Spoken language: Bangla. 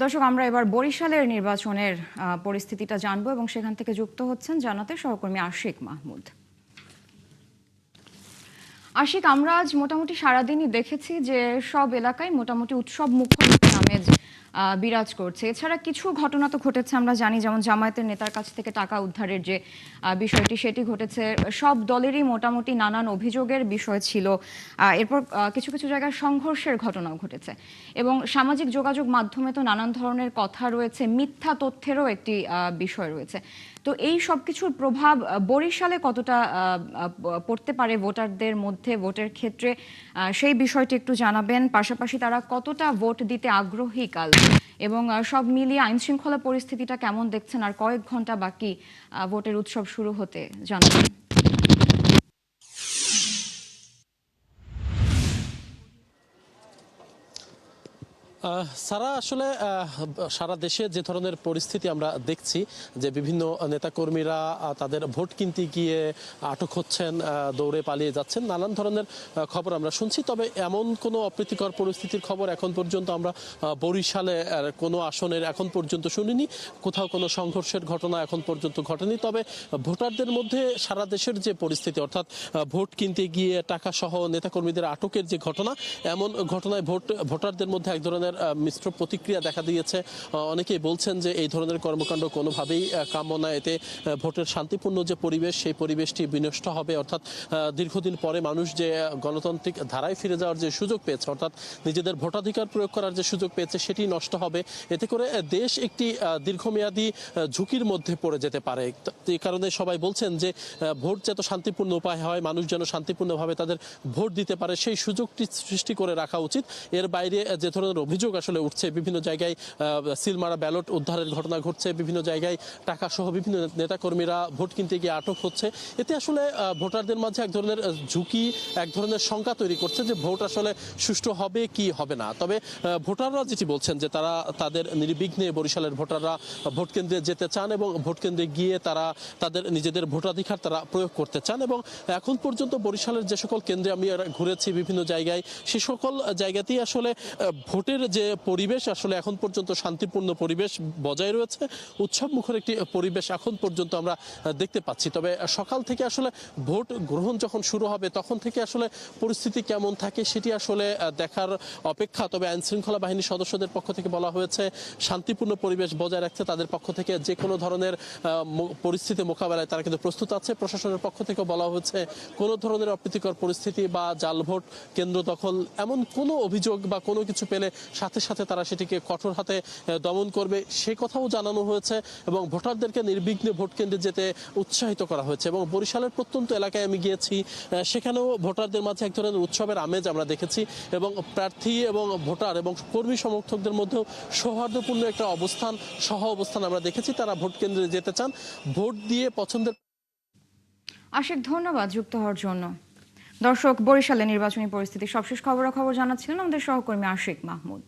দর্শক, আমরা এবার বরিশালের নির্বাচনের পরিস্থিতিটা জানবো এবং সেখান থেকে যুক্ত হচ্ছেন জানাতে সহকর্মী আশিক মাহমুদ। আশিক, আমরা আজ মোটামুটি সারাদিনই দেখেছি যে সব এলাকায় মোটামুটি উৎসব মুখর আমেজ বিরাজ করছে। এছাড়া কিছু ঘটনা তো ঘটেছে, আমরা জানি, যেমন জামায়াতের নেতার কাছ থেকে টাকা উদ্ধারের যে বিষয়টি সেটি ঘটেছে। সব দলেরই মোটামুটি নানান অভিযোগের বিষয় ছিল। এরপর কিছু কিছু জায়গায় সংঘর্ষের ঘটনাও ঘটেছে এবং সামাজিক যোগাযোগ মাধ্যমে তো নানান ধরনের কথা রয়েছে, মিথ্যা তথ্যেরও একটি বিষয় রয়েছে। তো এই সব কিছুর প্রভাব বরিশালে কতটা পড়তে পারে ভোটারদের মধ্যে, ভোটের ক্ষেত্রে, সেই বিষয়টি একটু জানাবেন। পাশাপাশি তারা কতটা ভোট দিতে আগ্রহী কাল, এবং সব মিলিয়ে আইন শৃঙ্খলা পরিস্থিতিটা কেমন দেখছেন, আর কয়েক ঘন্টা বাকি ভোটের উৎসব শুরু হতে, জানাবেন। সারা আসলে সারা দেশে যে ধরনের পরিস্থিতি আমরা দেখছি, যে বিভিন্ন নেতাকর্মীরা তাদের ভোট কিনতে গিয়ে আটক হচ্ছেন, দৌড়ে পালিয়ে যাচ্ছেন, নানান ধরনের খবর আমরা শুনছি। তবে এমন কোনো অপ্রীতিকর পরিস্থিতির খবর এখন পর্যন্ত আমরা বরিশালে কোনো আসনের এখন পর্যন্ত শুনিনি। কোথাও কোনো সংঘর্ষের ঘটনা এখন পর্যন্ত ঘটেনি। তবে ভোটারদের মধ্যে সারা দেশের যে পরিস্থিতি, অর্থাৎ ভোট কিনতে গিয়ে টাকা সহ নেতাকর্মীদের আটকের যে ঘটনা, এমন ঘটনায় ভোটারদের মধ্যে এক ধরনের মিশ্র প্রতিক্রিয়া দেখা দিয়েছে। অনেকেই বলছেন যে এই ধরনের কর্মকাণ্ড কোনোভাবেই কাম্য না। এতে ভোটের শান্তিপূর্ণ যে পরিবেশ, সেই পরিবেশটি বিনষ্ট হবে। অর্থাৎ দীর্ঘদিন পরে মানুষ যে গণতান্ত্রিক ধারায় ফিরে যাওয়ার যে সুযোগ পেয়েছে, অর্থাৎ নিজেদের ভোটাধিকার প্রয়োগ করার যে সুযোগ পেয়েছে, সেটি নষ্ট হবে। এতে করে দেশ একটি দীর্ঘমেয়াদী ঝুঁকির মধ্যে পড়ে যেতে পারে। এই কারণে সবাই বলছেন যে ভোট যত শান্তিপূর্ণ উপায় হয়, মানুষ যেন শান্তিপূর্ণভাবে তাদের ভোট দিতে পারে, সেই সুযোগটি সৃষ্টি করে রাখা উচিত। এর বাইরে যে ধরনের অভিযোগ আসলে উঠছে, বিভিন্ন জায়গায় সিলমারা ব্যালট উদ্ধারের ঘটনা ঘটছে, বিভিন্ন জায়গায় টাকা সহ বিভিন্ন নেতাকর্মীরা ভোট কিনতে গিয়ে আটক হচ্ছে, এতে আসলে ভোটারদের মাঝে এক ধরনের ঝুঁকি, এক ধরনের শঙ্কা তৈরি করছে যে ভোট আসলে সুষ্ঠু হবে কি হবে না। তবে ভোটাররা যেটি বলছেন যে তারা তাদের নির্বিঘ্নে, বরিশালের ভোটাররা ভোট কেন্দ্রে যেতে চান এবং ভোট কেন্দ্রে গিয়ে তারা তাদের নিজেদের ভোটাধিকার তারা প্রয়োগ করতে চান। এবং এখন পর্যন্ত বরিশালের যে সকল কেন্দ্রে আমি ঘুরেছি বিভিন্ন জায়গায়, সে সকল জায়গাতেই আসলে ভোটের যে পরিবেশ আসলে এখন পর্যন্ত শান্তিপূর্ণ পরিবেশ বজায় রয়েছে। উৎসব মুখর একটি পরিবেশ এখন পর্যন্ত আমরা দেখতে পাচ্ছি। তবে সকাল থেকে আসলে ভোট গ্রহণ যখন শুরু হবে, তখন থেকে আসলে পরিস্থিতি কেমন থাকে সেটি আসলে দেখার অপেক্ষা। তবে আইন শৃঙ্খলা বাহিনীর সদস্যদের পক্ষ থেকে বলা হয়েছে শান্তিপূর্ণ পরিবেশ বজায় রাখতে তাদের পক্ষ থেকে যে কোনো ধরনের পরিস্থিতি মোকাবেলায় তারা কিন্তু প্রস্তুত আছে। প্রশাসনের পক্ষ থেকে বলা হয়েছে কোনো ধরনের অপ্রীতিকর পরিস্থিতি বা জাল ভোট, কেন্দ্র দখল, এমন কোনো অভিযোগ বা কোনো কিছু পেলে সাথে সাথে তারা সেটিকে কঠোর হাতে দমন করবে, সে কথাও জানানো হয়েছে। এবং ভোটারদেরকে নির্বিঘ্নে ভোট কেন্দ্রে যেতে উৎসাহিত করা হয়েছে। এবং বরিশালের প্রত্যন্ত এলাকায় আমি গিয়েছি, সেখানেও ভোটারদের মাঝে এক ধরনের উৎসবের আমেজ আমরা দেখেছি। এবং প্রার্থী এবং ভোটার এবং কর্মী সমর্থকদের মধ্যেও সৌহার্দ্যপূর্ণ একটা সহ অবস্থান আমরা দেখেছি। তারা ভোট কেন্দ্রে যেতে চান, ভোট দিয়ে পছন্দের। আশিক, ধন্যবাদ যুক্ত হওয়ার জন্য। দর্শক, বরিশালে নির্বাচনী পরিস্থিতি সবশেষ খবরাখবর জানাচ্ছিলেন আমাদের সহকর্মী আশিক মাহমুদ।